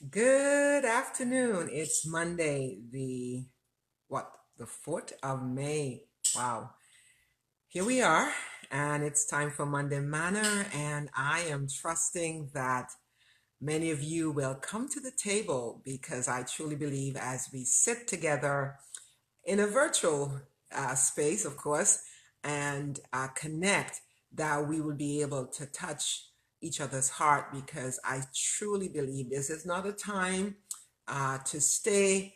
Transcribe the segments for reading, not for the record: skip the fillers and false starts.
Good afternoon. It's Monday, the 4th of May. Wow. Here we are, and it's time for Monday Manna, and I am trusting that many of you will come to the table because I truly believe as we sit together in a virtual space, of course, and connect, that we will be able to touch each other's heart because I truly believe this is not a time to stay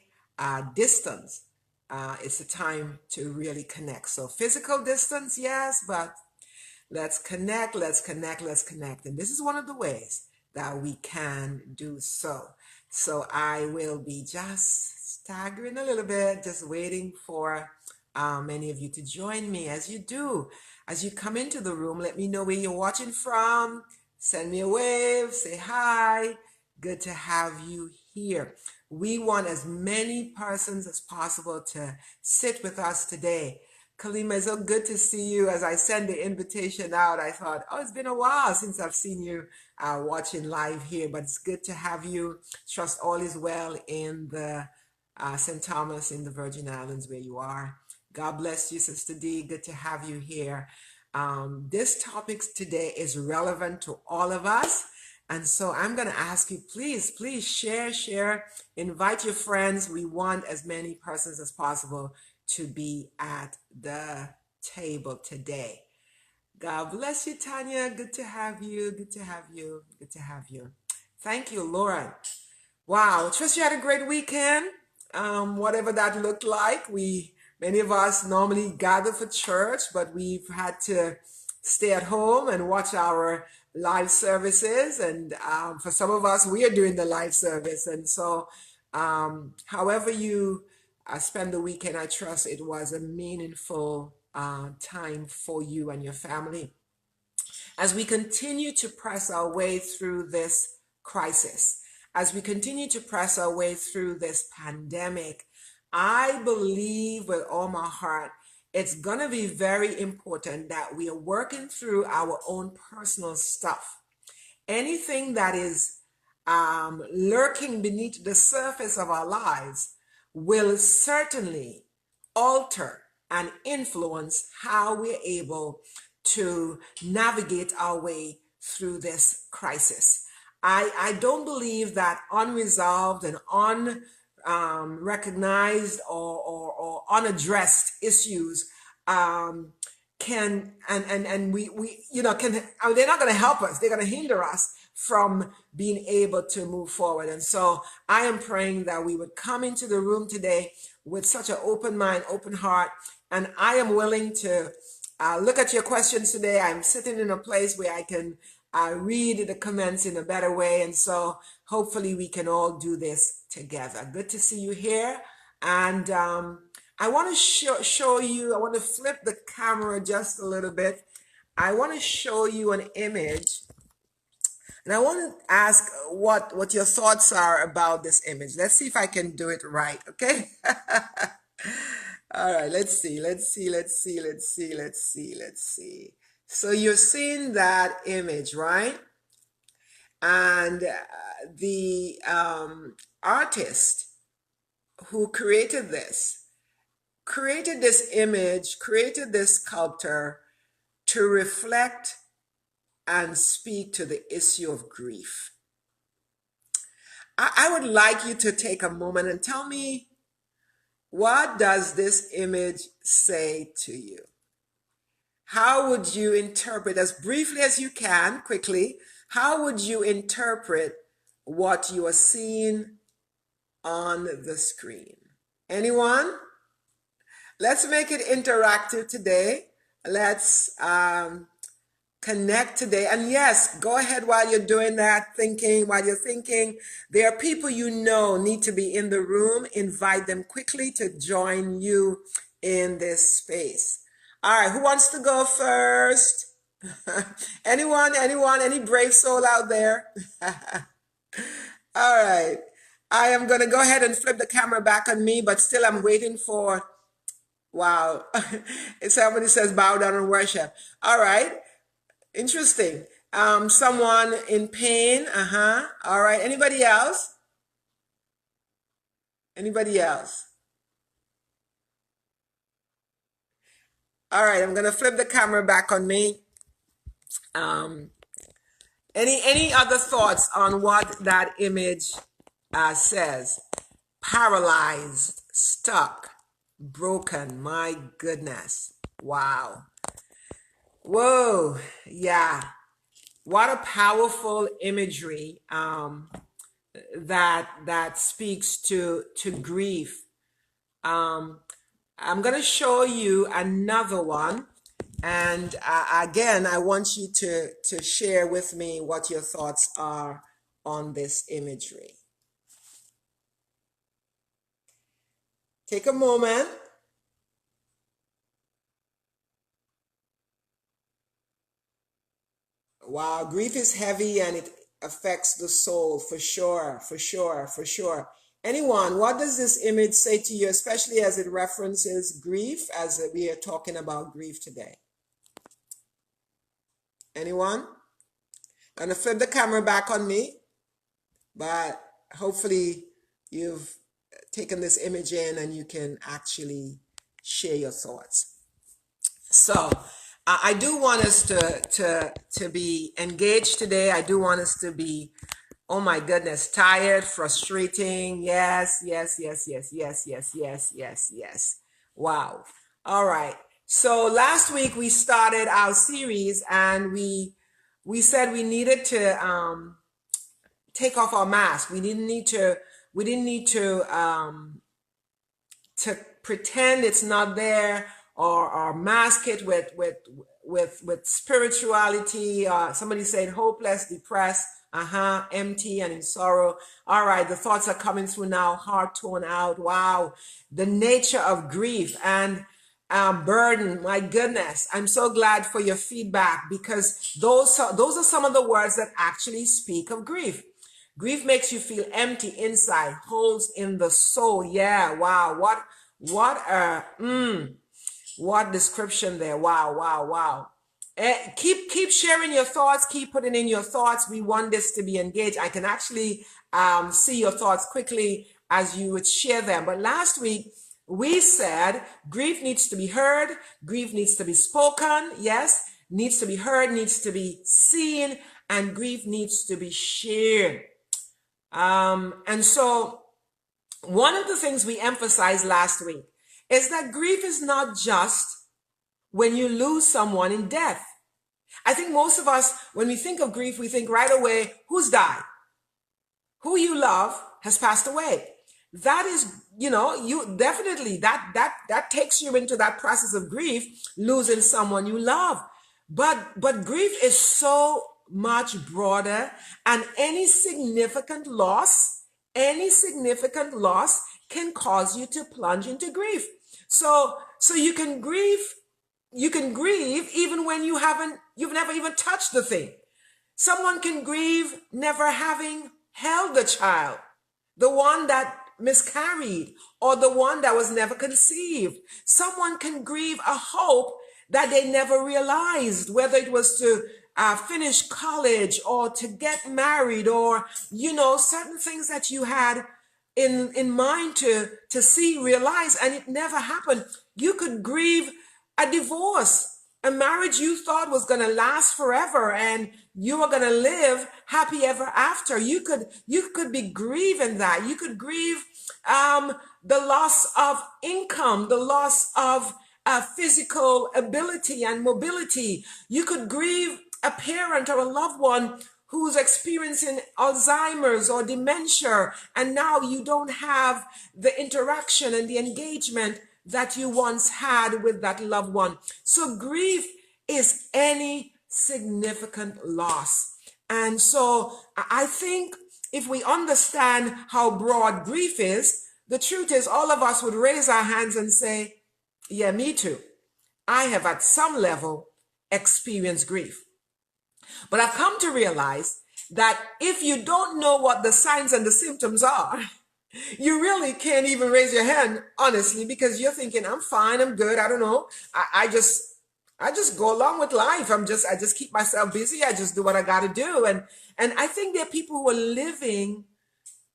distant. It's a time to really connect. So, physical distance, yes, but let's connect, let's connect, let's connect. And this is one of the ways that we can do so. So I will be just staggering a little bit, just waiting for many of you to join me. As you do, as you come into the room, let me know where you're watching from. Send me a wave, say hi. Good to have you here. We want as many persons as possible to sit with us today. Kalima, it's so good to see you. As I send the invitation out, I thought, oh, it's been a while since I've seen you watching live here, but it's good to have you. Trust all is well in the St. Thomas in the Virgin Islands where you are. God bless you, Sister D. Good to have you here. This topic today is relevant to all of us. And so I'm going to ask you, please share, invite your friends. We want as many persons as possible to be at the table today. God bless you, Tanya. Good to have you. Good to have you. Good to have you. Thank you, Lauren. Wow, trust you had a great weekend. Whatever that looked like. Many of us normally gather for church, but we've had to stay at home and watch our live services. And for some of us, we are doing the live service. And so, however you spend the weekend, I trust it was a meaningful time for you and your family. As we continue to press our way through this crisis, as we continue to press our way through this pandemic, I believe with all my heart it's going to be very important that we are working through our own personal stuff. Anything that is lurking beneath the surface of our lives will certainly alter and influence how we're able to navigate our way through this crisis. I don't believe that unresolved and unrecognized or unaddressed issues can we can they're not going to help us. They're going to hinder us from being able to move forward. And so I am praying that we would come into the room today with such an open mind, open heart, and I am willing to look at your questions today. I'm sitting in a place where I can read the comments in a better way, and so hopefully we can all do this together. Good to see you here. And I want to show you, I want to flip the camera just a little bit. I want to show you an image, and I want to ask what your thoughts are about this image. Let's see if I can do it right, okay? All right, let's see. So you're seeing that image, right? And the artist who created this image, created this sculpture to reflect and speak to the issue of grief. I would like you to take a moment and tell me, what does this image say to you? How would you interpret, as briefly as you can, quickly, how would you interpret what you are seeing on the screen? Anyone? Let's make it interactive today. Let's connect today. And yes, go ahead while you're doing that, while you're thinking. There are people you know need to be in the room. Invite them quickly to join you in this space. All right, who wants to go first? Anyone, any brave soul out there? All right. I am going to go ahead and flip the camera back on me, but still I'm waiting for, wow. Somebody says bow down and worship. All right. Interesting. Someone in pain. All right. Anybody else? Anybody else? All right, I'm gonna flip the camera back on me. Um, any other thoughts on what that image says? Paralyzed, stuck, broken. My goodness. Wow. Whoa. Yeah. What a powerful imagery that speaks to grief. I'm going to show you another one. And again, I want you to share with me what your thoughts are on this imagery. Take a moment. Wow, grief is heavy and it affects the soul for sure, for sure, for sure. Anyone, what does this image say to you, especially as it references grief, as we are talking about grief today? Anyone? I'm gonna flip the camera back on me, but hopefully you've taken this image in and you can actually share your thoughts. So I do want us to be engaged today. I do want us to be, oh my goodness, tired, frustrating. Yes, yes, yes, yes, yes, yes, yes, yes, yes. Wow. All right. So last week we started our series and we said we needed to take off our mask. We didn't need to pretend it's not there or mask it with spirituality. Somebody said hopeless, depressed, empty and in sorrow. All right, the thoughts are coming through now, heart torn out. Wow, the nature of grief and burden. My goodness, I'm so glad for your feedback because those are some of the words that actually speak of grief. Grief makes you feel empty inside, holes in the soul. Yeah, wow. What description there. Wow, wow, wow. Keep sharing your thoughts, keep putting in your thoughts. We want this to be engaged. I can actually see your thoughts quickly as you would share them. But last week, we said grief needs to be heard, grief needs to be spoken, yes, needs to be heard, needs to be seen, and grief needs to be shared. And so one of the things we emphasized last week is that grief is not just when you lose someone in death. I think most of us, when we think of grief, we think right away, who's died? Who you love has passed away. That is, you definitely, that takes you into that process of grief, losing someone you love. But grief is so much broader, and any significant loss can cause you to plunge into grief. So you can grieve even when you've never even touched the thing. Someone can grieve never having held the child, the one that miscarried, or the one that was never conceived. Someone can grieve a hope that they never realized, whether it was to finish college or to get married, or certain things that you had in mind to see realize, and it never happened. You could grieve a divorce, a marriage you thought was going to last forever and you were going to live happy ever after. You could be grieving that. You could grieve the loss of income, the loss of physical ability and mobility. You could grieve a parent or a loved one who's experiencing Alzheimer's or dementia, and now you don't have the interaction and the engagement that you once had with that loved one. So grief is any significant loss. And so I think if we understand how broad grief is, the truth is all of us would raise our hands and say, yeah, me too. I have at some level experienced grief. But I've come to realize that if you don't know what the signs and the symptoms are, you really can't even raise your hand, honestly, because you're thinking, I'm fine, I'm good, I don't know. I just go along with life. I just keep myself busy. I just do what I gotta do. And I think there are people who are living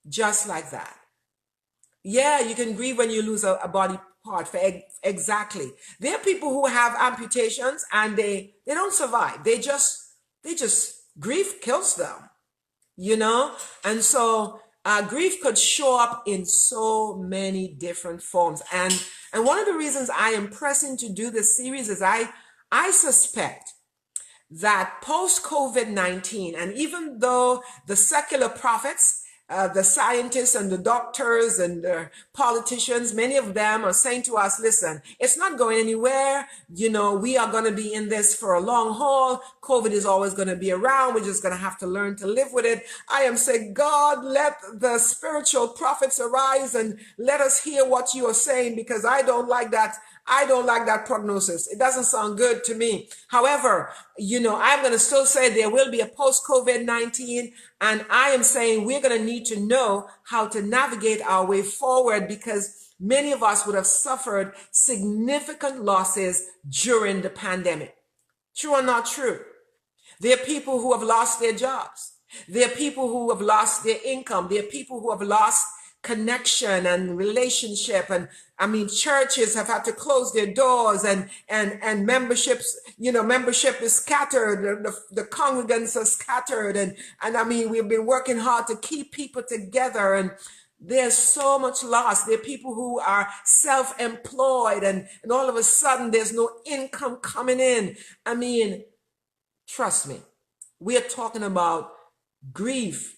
just like that. Yeah, you can grieve when you lose a body part. Exactly. There are people who have amputations and they don't survive. They just grief kills them, you know? And so grief could show up in so many different forms. And one of the reasons I am pressing to do this series is I suspect that post COVID-19, and even though the secular prophets, the scientists and the doctors and the politicians, many of them are saying to us, listen, it's not going anywhere. You know, we are going to be in this for a long haul. COVID is always going to be around. We're just going to have to learn to live with it. I am saying, God, let the spiritual prophets arise and let us hear what you are saying, because I don't like that. I don't like that prognosis. It doesn't sound good to me. However, you know, I'm going to still say there will be a post-COVID-19, and I am saying we're going to need to know how to navigate our way forward, because many of us would have suffered significant losses during the pandemic. True or not true? There are people who have lost their jobs. There are people who have lost their income. There are people who have lost connection and relationship. And I mean, churches have had to close their doors, and memberships, you know, membership is scattered. The congregants are scattered. And I mean, we've been working hard to keep people together, and there's so much loss. There are people who are self-employed, and all of a sudden there's no income coming in. I mean, trust me, we are talking about grief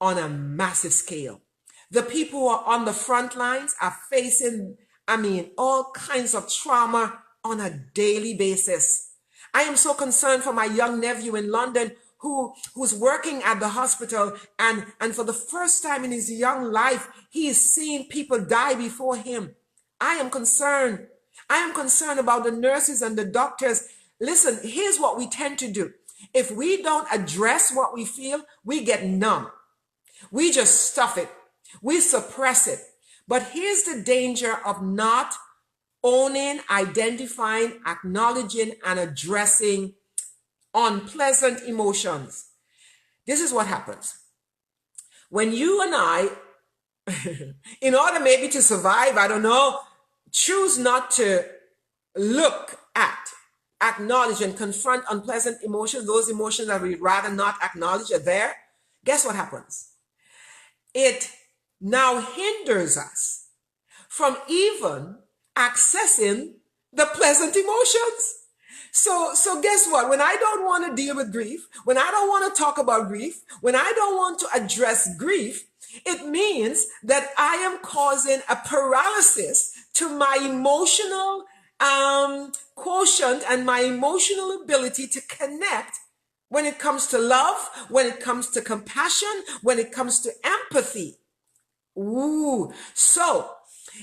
on a massive scale. The people who are on the front lines are facing, I mean, all kinds of trauma on a daily basis. I am so concerned for my young nephew in London who's working at the hospital, and for the first time in his young life, he is seeing people die before him. I am concerned. I am concerned about the nurses and the doctors. Listen, here's what we tend to do. If we don't address what we feel, we get numb. We just stuff it. We suppress it. But here's the danger of not owning, identifying, acknowledging, and addressing unpleasant emotions. This is what happens. When you and I, in order maybe to survive, I don't know, choose not to look at, acknowledge, and confront unpleasant emotions, those emotions that we'd rather not acknowledge are there, guess what happens? It now hinders us from even accessing the pleasant emotions. So guess what? When I don't want to deal with grief, when I don't want to talk about grief, when I don't want to address grief, it means that I am causing a paralysis to my emotional quotient and my emotional ability to connect when it comes to love, when it comes to compassion, when it comes to empathy. Ooh. So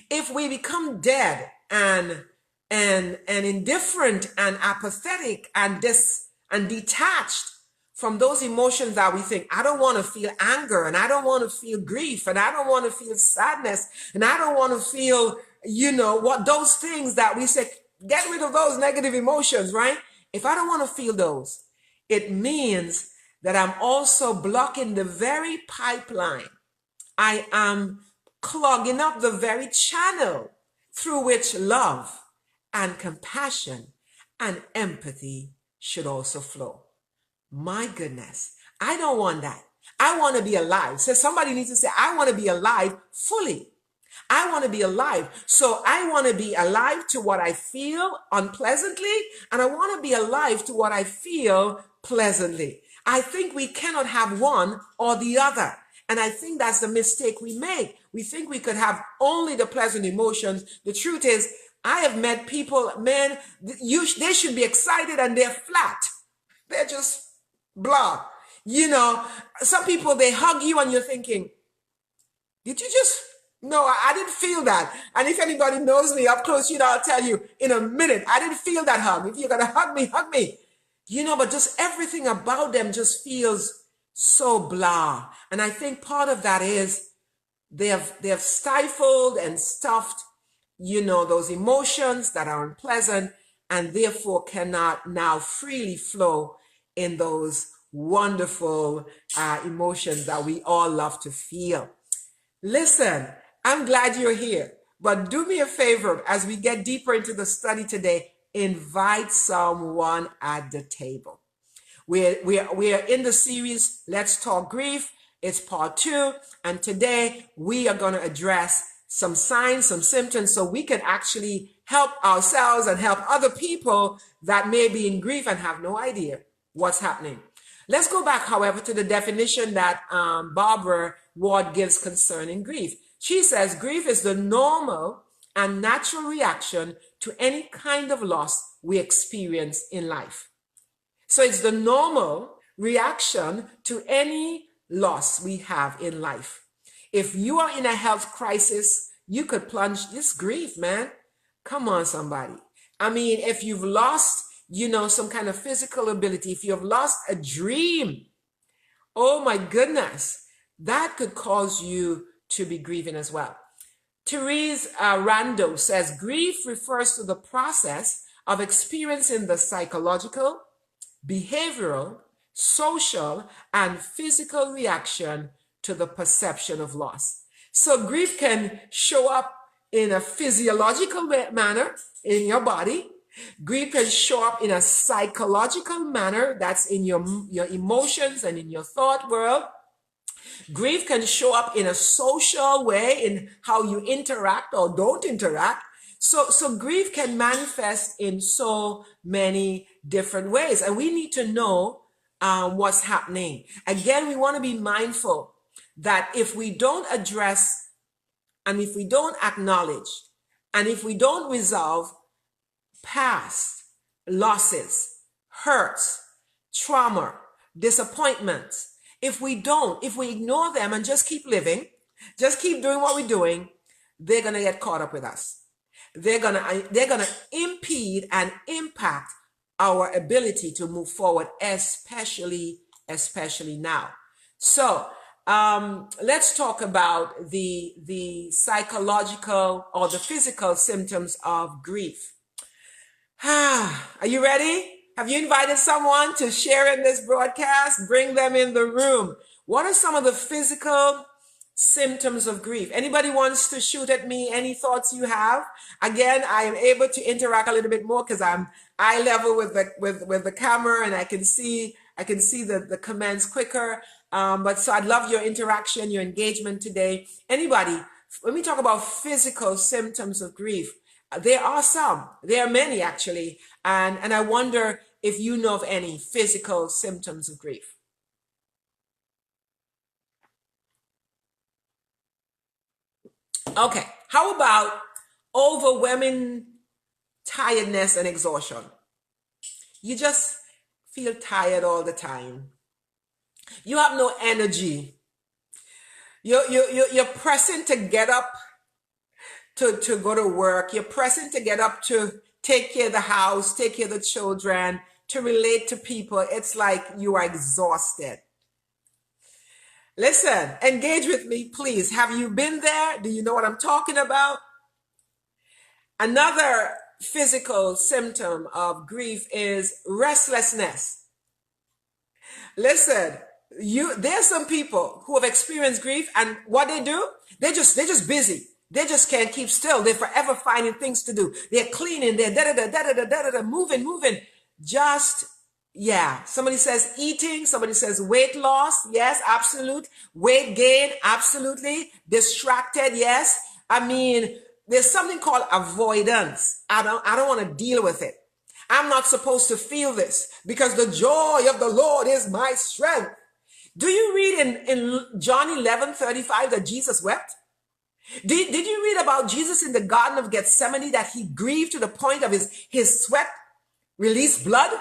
if we become dead and indifferent and apathetic and detached from those emotions that we think, I don't want to feel anger, and I don't want to feel grief, and I don't want to feel sadness, and I don't want to feel, you know, what those things that we say, get rid of those negative emotions, right? If I don't want to feel those, it means that I'm also blocking the very pipeline. I am clogging up the very channel through which love and compassion and empathy should also flow. My goodness, I don't want that. I want to be alive. So somebody needs to say, I want to be alive fully. I want to be alive. So I want to be alive to what I feel unpleasantly, and I want to be alive to what I feel pleasantly. I think we cannot have one or the other. And I think that's the mistake we make. We think we could have only the pleasant emotions. The truth is, I have met people, man, they should be excited and they're flat. They're just blah. You know, some people, they hug you and you're thinking, did you just, no, I didn't feel that. And if anybody knows me up close, you know, I'll tell you in a minute, I didn't feel that hug. If you're going to hug me, hug me. You know, but just everything about them just feels so blah. And I think part of that is they have stifled and stuffed, you know, those emotions that are unpleasant, and therefore cannot now freely flow in those wonderful emotions that we all love to feel. Listen, I'm glad you're here. But do me a favor as we get deeper into the study today, invite someone at the table. We are in the series, Let's Talk Grief. It's part 2. And today we are going to address some signs, some symptoms, so we can actually help ourselves and help other people that may be in grief and have no idea what's happening. Let's go back, however, to the definition that Barbara Ward gives concerning grief. She says grief is the normal and natural reaction to any kind of loss we experience in life. So it's the normal reaction to any loss we have in life. If you are in a health crisis, you could plunge this grief, man. Come on, somebody. I mean, if you've lost, some kind of physical ability, if you've lost a dream, oh my goodness, that could cause you to be grieving as well. Therese Rando says grief refers to the process of experiencing the psychological, behavioral, social, and physical reaction to the perception of loss. So grief can show up in a physiological manner in your body. Grief can show up in a psychological manner, that's in your emotions and in your thought world. Grief can show up in a social way, in how you interact or don't interact. So grief can manifest in so many different ways, and we need to know what's happening. Again, we want to be mindful that if we don't address, and if we don't acknowledge, and if we don't resolve past losses, hurts, trauma, disappointments, if we ignore them and just keep living, just keep doing what we're doing, they're going to get caught up with us. They're gonna impede and impact our ability to move forward, especially now. So let's talk about the psychological or the physical symptoms of grief. Are you ready? Have you invited someone to share in this broadcast? Bring them in the room. What are some of the physical symptoms of grief? Anybody wants to shoot at me? Any thoughts you have? Again, I am able to interact a little bit more because I'm eye level with the camera, and I can see the comments quicker. But so I'd love your interaction, your engagement today. Anybody? When we talk about physical symptoms of grief, there are some. There are many actually, and I wonder if you know of any physical symptoms of grief. Okay, how about overwhelming tiredness and exhaustion? You just feel tired all the time. You have no energy. You're pressing to get up to go to work. You're pressing to get up to take care of the house, take care of the children, to relate to people. It's like you are exhausted. Listen, engage with me, please. Have you been there? Do you know what I'm talking about? Another physical symptom of grief is restlessness. Listen, there's some people who have experienced grief, and what they do, they're just busy. They just can't keep still. They're forever finding things to do. They're cleaning, they're moving. Just yeah, somebody says eating, somebody says weight loss, yes, absolute. Weight gain, absolutely. Distracted, yes. I mean, there's something called avoidance. I don't want to deal with it. I'm not supposed to feel this because the joy of the Lord is my strength. Do you read in John 11:35 that Jesus wept? Did you read about Jesus in the Garden of Gethsemane, that he grieved to the point of his sweat released blood?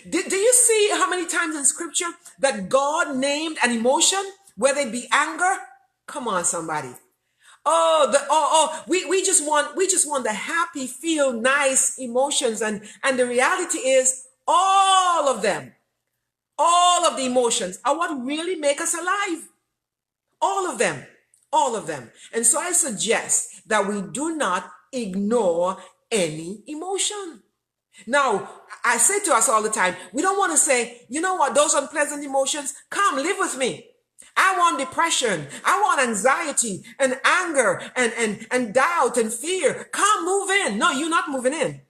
Do you see how many times in scripture that God named an emotion, whether it be anger? Come on, somebody. We just want the happy, feel nice emotions, and the reality is all of them, all of the emotions are what really make us alive. All of them. And so I suggest that we do not ignore any emotion. Now, I say to us all the time, we don't want to say, you know what, those unpleasant emotions, come live with me. I want depression. I want anxiety and anger and doubt and fear. Come move in. No, you're not moving in.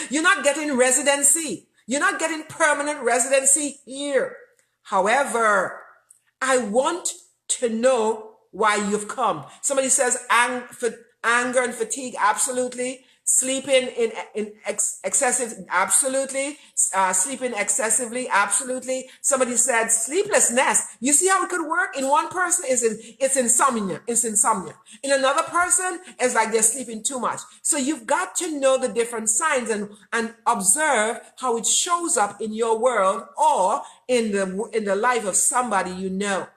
You're not getting residency. You're not getting permanent residency here. However, I want to know why you've come. Somebody says anger and fatigue, absolutely. Sleeping in excessive, absolutely. Sleeping excessively, absolutely. Somebody said sleeplessness. You see how it could work? In one person, it's insomnia. It's insomnia. In another person, it's like they're sleeping too much. So you've got to know the different signs and observe how it shows up in your world or in the life of somebody you know.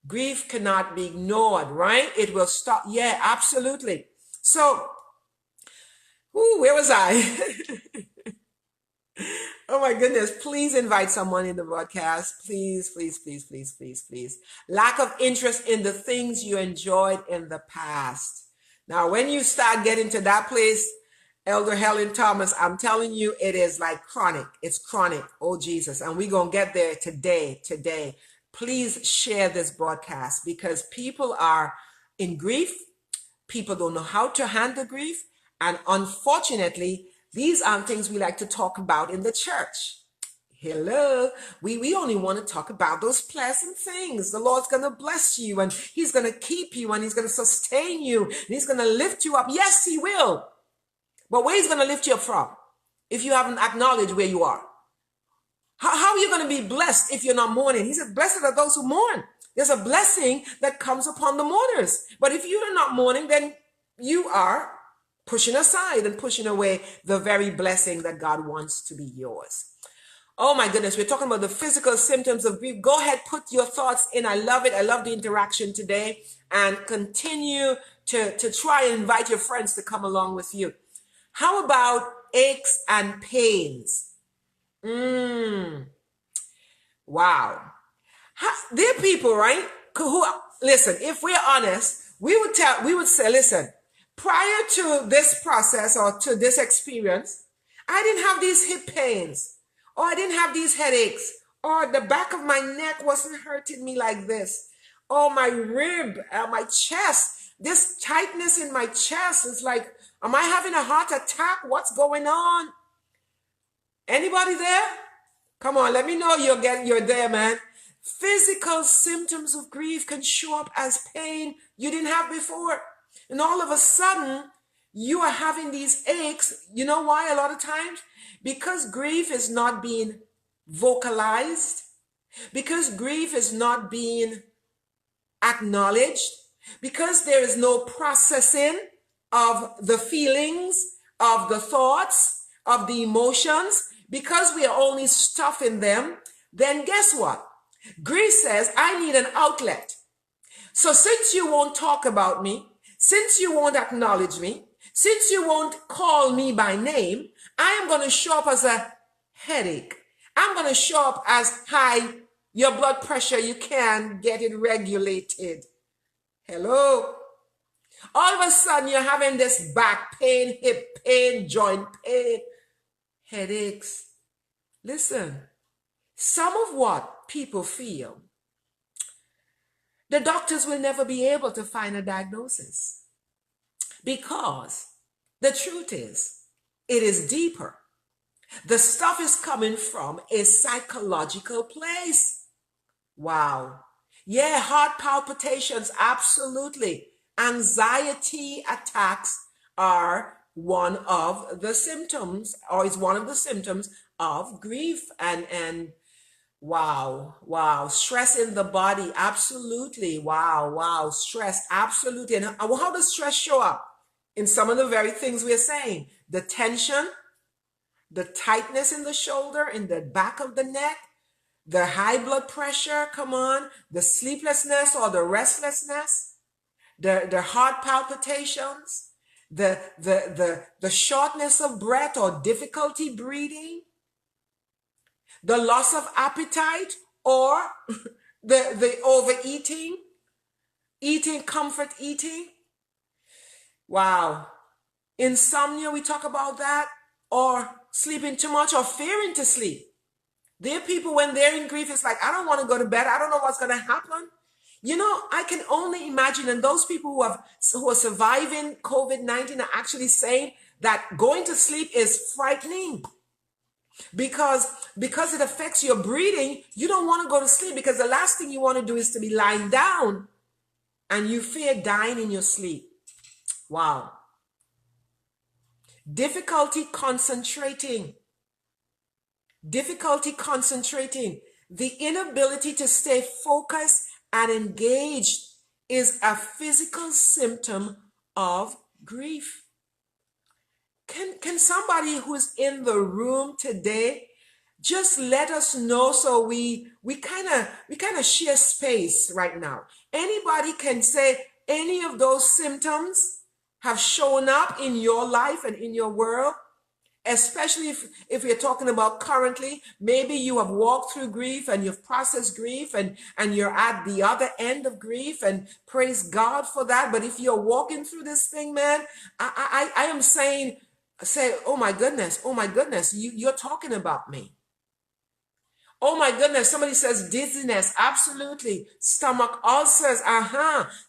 Grief cannot be ignored, right? It will stop. Yeah, absolutely. So, where was I? Oh my goodness. Please invite someone in the broadcast. Please, please, please, please, please, please. Lack of interest in the things you enjoyed in the past. Now, when you start getting to that place, Elder Helen Thomas, I'm telling you, it is like chronic. It's chronic. Oh, Jesus. And we're going to get there today. Please share this broadcast because people are in grief. People don't know how to handle grief. And unfortunately, these aren't things we like to talk about in the church. Hello. We only want to talk about those pleasant things. The Lord's going to bless you and he's going to keep you and he's going to sustain you and he's going to lift you up. Yes, he will. But where he's going to lift you up from if you haven't acknowledged where you are? How are you going to be blessed if you're not mourning? He said, blessed are those who mourn. There's a blessing that comes upon the mourners. But if you're not mourning, then you are pushing aside and pushing away the very blessing that God wants to be yours. Oh my goodness, we're talking about the physical symptoms of grief. Go ahead, put your thoughts in. I love it. I love the interaction today. And continue to try and invite your friends to come along with you. How about aches and pains? Wow. There are people, right? Who listen, if we're honest, we would say, listen, prior to this process or to this experience, I didn't have these hip pains, or I didn't have these headaches, or the back of my neck wasn't hurting me like this, or my rib, my chest, this tightness in my chest is like, am I having a heart attack? What's going on? Anybody there? Come on, let me know you're there, man. Physical symptoms of grief can show up as pain you didn't have before. And all of a sudden, you are having these aches. You know why a lot of times? Because grief is not being vocalized. Because grief is not being acknowledged. Because there is no processing of the feelings, of the thoughts, of the emotions. Because we are only stuffing them, then guess what? Grief says, I need an outlet. So since you won't talk about me, since you won't acknowledge me, since you won't call me by name, I am going to show up as a headache. I'm going to show up as high, your blood pressure, you can't get it regulated. Hello? All of a sudden, you're having this back pain, hip pain, joint pain, headaches. Listen, some of what people feel, the doctors will never be able to find a diagnosis because the truth is, it is deeper. The stuff is coming from a psychological place. Wow. Yeah, heart palpitations, absolutely. Anxiety attacks are one of the symptoms, or is one of the symptoms of grief. And wow, stress in the body, absolutely. Wow, stress, absolutely. And how does stress show up? In some of the very things we're saying, the tension, the tightness in the shoulder, in the back of the neck, the high blood pressure, come on, the sleeplessness or the restlessness, the heart palpitations, the shortness of breath or difficulty breathing, the loss of appetite or the overeating, comfort eating. Wow. Insomnia, we talk about that, or sleeping too much or fearing to sleep. There are people when they're in grief, it's like, I don't want to go to bed. I don't know what's going to happen. You know, I can only imagine, and those people who are surviving COVID-19 are actually saying that going to sleep is frightening because it affects your breathing. You don't want to go to sleep because the last thing you want to do is to be lying down and you fear dying in your sleep. Wow. Difficulty concentrating. Difficulty concentrating. The inability to stay focused and engaged is a physical symptom of grief. Can somebody who's in the room today just let us know so we kind of share space right now? Anybody can say any of those symptoms have shown up in your life and in your world? Especially if you're talking about currently, maybe you have walked through grief and you've processed grief and you're at the other end of grief, and praise God for that. But if you're walking through this thing, man, I am saying, oh my goodness, you're talking about me. Oh my goodness, somebody says dizziness, absolutely. Stomach ulcers,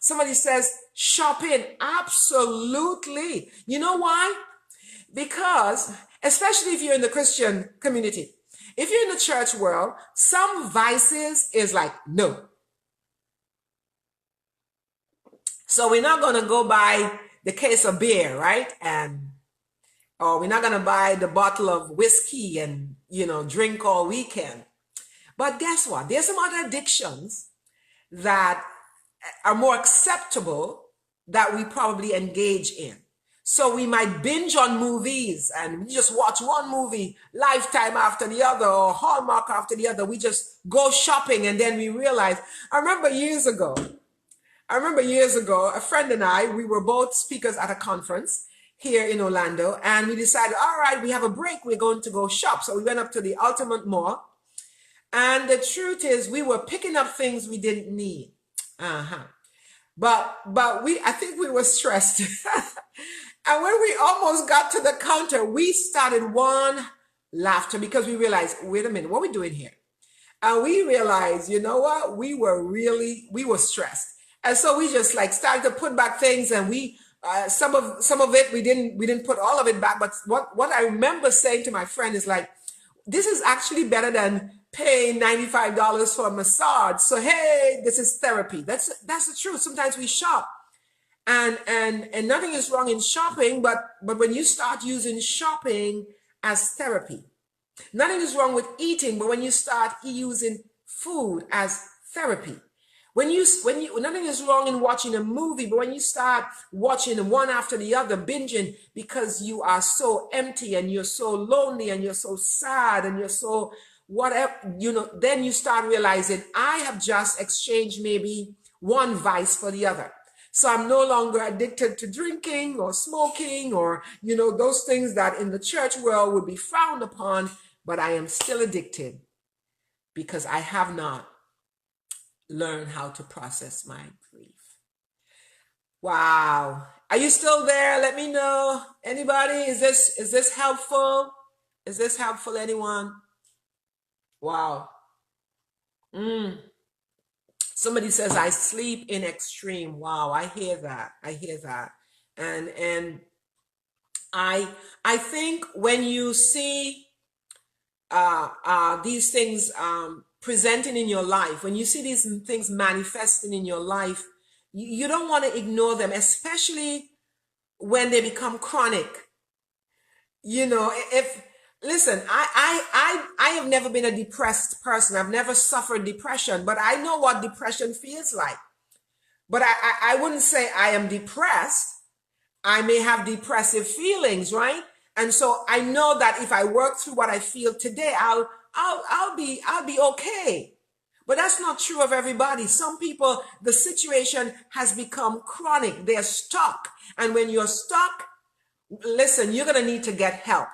Somebody says shopping, absolutely. You know why? Because, especially if you're in the Christian community, if you're in the church world, some vices is like, no. So we're not going to go buy the case of beer, right? Or we're not going to buy the bottle of whiskey and, drink all weekend. But guess what? There's some other addictions that are more acceptable that we probably engage in. So we might binge on movies and we just watch one movie, Lifetime after the other or Hallmark after the other. We just go shopping and then we realize, I remember years ago, a friend and I, we were both speakers at a conference here in Orlando, and we decided, all right, we have a break, we're going to go shop. So we went up to the Ultimate Mall, and the truth is we were picking up things we didn't need. But I think we were stressed. And when we almost got to the counter, we started one laughter because we realized, wait a minute, what are we doing here? And we realized, you know what? We were stressed. And so we just like started to put back things, and we, some of it, we didn't put all of it back. But what I remember saying to my friend is like, this is actually better than paying $95 for a massage. So, hey, this is therapy. That's the truth. Sometimes we shop. And nothing is wrong in shopping, but when you start using shopping as therapy, nothing is wrong with eating, but when you start using food as therapy, nothing is wrong in watching a movie, but when you start watching one after the other, binging because you are so empty and you're so lonely and you're so sad and you're so whatever, then you start realizing I have just exchanged maybe one vice for the other. So I'm no longer addicted to drinking or smoking or, those things that in the church world would be frowned upon, but I am still addicted because I have not learned how to process my grief. Wow. Are you still there? Let me know. Anybody? Is this helpful? Is this helpful, anyone? Wow. Somebody says, I sleep in extreme. Wow, I hear that. And I think when you see these things presenting in your life, when you see these things manifesting in your life, you don't want to ignore them, especially when they become chronic. Listen, I have never been a depressed person. I've never suffered depression, but I know what depression feels like. But I wouldn't say I am depressed. I may have depressive feelings, right? And so I know that if I work through what I feel today, I'll be okay. But that's not true of everybody. Some people, the situation has become chronic. They're stuck. And when you're stuck, listen, you're going to need to get help.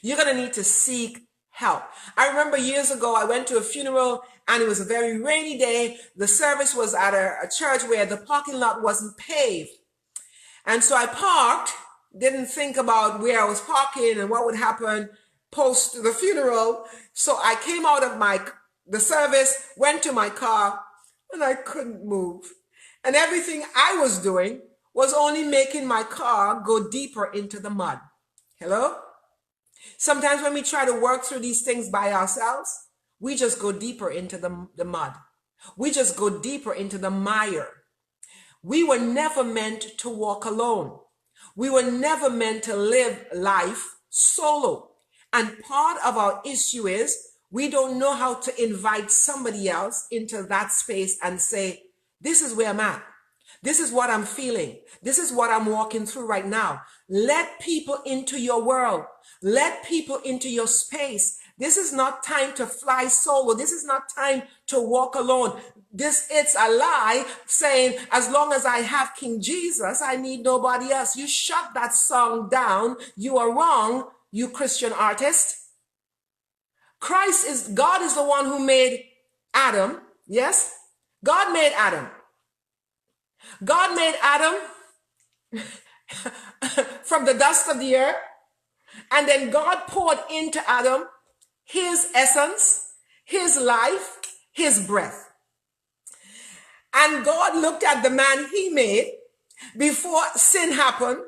You're going to need to seek help. I remember years ago, I went to a funeral and it was a very rainy day. The service was at a church where the parking lot wasn't paved. And so I parked, didn't think about where I was parking and what would happen post the funeral. So I came out of the service, went to my car, and I couldn't move. And everything I was doing was only making my car go deeper into the mud. Hello? Sometimes when we try to work through these things by ourselves, we just go deeper into the mud. We just go deeper into the mire. We were never meant to walk alone. We were never meant to live life solo. And part of our issue is we don't know how to invite somebody else into that space and say, this is where I'm at. This is what I'm feeling. This is what I'm walking through right now. Let people into your world. Let people into your space. This is not time to fly solo. This is not time to walk alone. It's a lie saying, as long as I have King Jesus, I need nobody else. You shut that song down. You are wrong, you Christian artist. God is the one who made Adam. Yes? God made Adam. God made Adam from the dust of the earth. And then God poured into Adam his essence, his life, his breath. And God looked at the man he made before sin happened,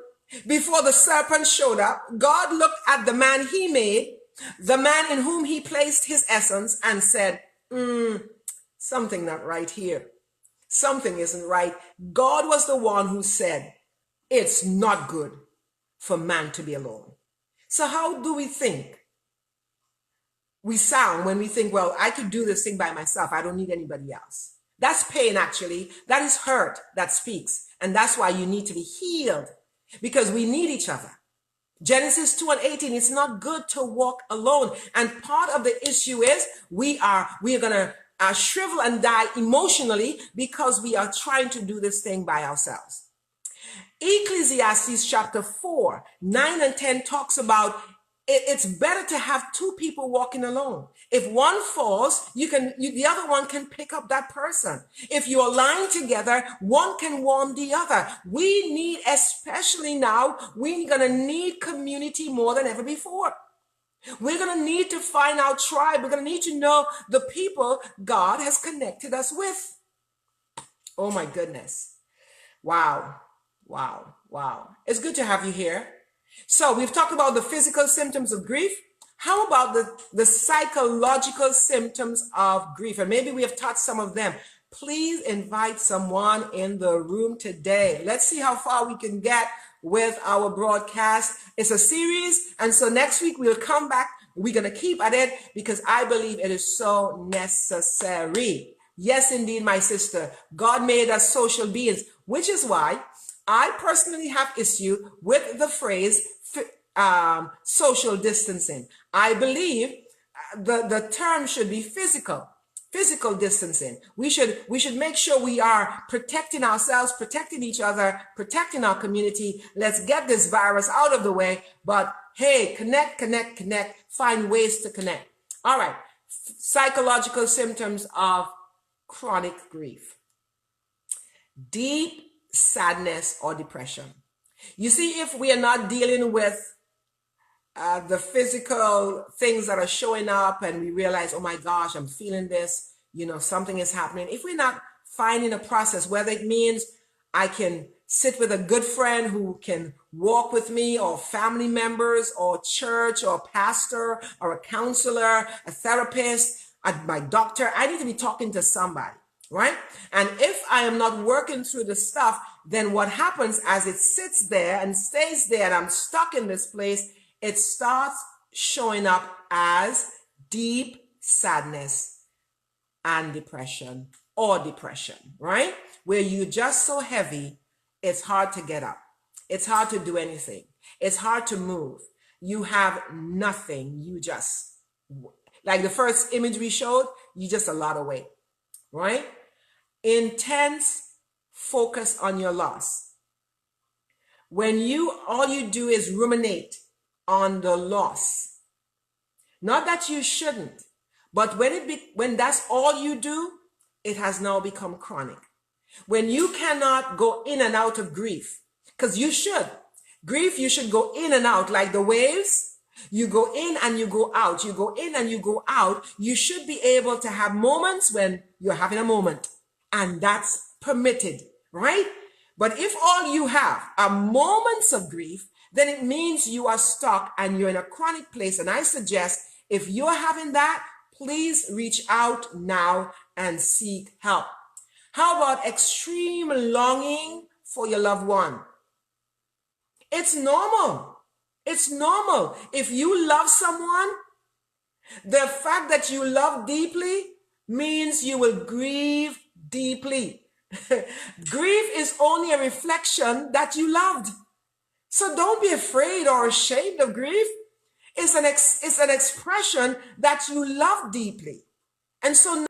before the serpent showed up. God looked at the man he made, the man in whom he placed his essence, and said, something not right here. Something isn't right. God was the one who said, it's not good for man to be alone. So how do we think we sound when we think, well, I could do this thing by myself. I don't need anybody else. That's pain, actually. That is hurt that speaks. And that's why you need to be healed, because we need each other. Genesis 2:18, it's not good to walk alone. And part of the issue is we are going to shrivel and die emotionally because we are trying to do this thing by ourselves. Ecclesiastes chapter 4, 9 and 10 talks about it's better to have two people walking alone. If one falls, the other one can pick up that person. If you're lying together, one can warm the other. We need, especially now, we're going to need community more than ever before. We're going to need to find our tribe. We're going to need to know the people God has connected us with. Oh my goodness. Wow. Wow. Wow. It's good to have you here. So we've talked about the physical symptoms of grief. How about the psychological symptoms of grief? And maybe we have touched some of them. Please invite someone in the room today. Let's see how far we can get with our broadcast. It's a series. And so next week we'll come back. We're going to keep at it because I believe it is so necessary. Yes, indeed, my sister. God made us social beings, which is why I personally have issue with the phrase social distancing. I believe the term should be physical distancing. We should make sure we are protecting ourselves, protecting each other, protecting our community. Let's get this virus out of the way. But hey, connect, find ways to connect. All right. Psychological symptoms of chronic grief. Deep sadness or depression. You see, if we are not dealing with the physical things that are showing up and we realize, oh my gosh, I'm feeling this, something is happening. If we're not finding a process, whether it means I can sit with a good friend who can walk with me, or family members, or church, or pastor, or a counselor, a therapist, my doctor, I need to be talking to somebody. Right? And if I am not working through the stuff, then what happens as it sits there and stays there and I'm stuck in this place, it starts showing up as deep sadness and depression, right? Where you're just so heavy, it's hard to get up. It's hard to do anything. It's hard to move. You have nothing. You just, like the first image we showed, you just a lot of weight. Right? Intense focus on your loss. When all you do is ruminate on the loss. Not that you shouldn't, but when that's all you do, it has now become chronic. When you cannot go in and out of grief, because you should. Grief, you should go in and out like the waves. You go in and you go out. You go in and you go out. You should be able to have moments when you're having a moment. and that's permitted, right? But if all you have are moments of grief, then it means you are stuck and you're in a chronic place. And I suggest if you're having that, please reach out now and seek help. How about extreme longing for your loved one? It's normal. It's normal. If you love someone, the fact that you love deeply means you will grieve deeply. Grief is only a reflection that you loved. So don't be afraid or ashamed of grief. It's an expression that you love deeply. And so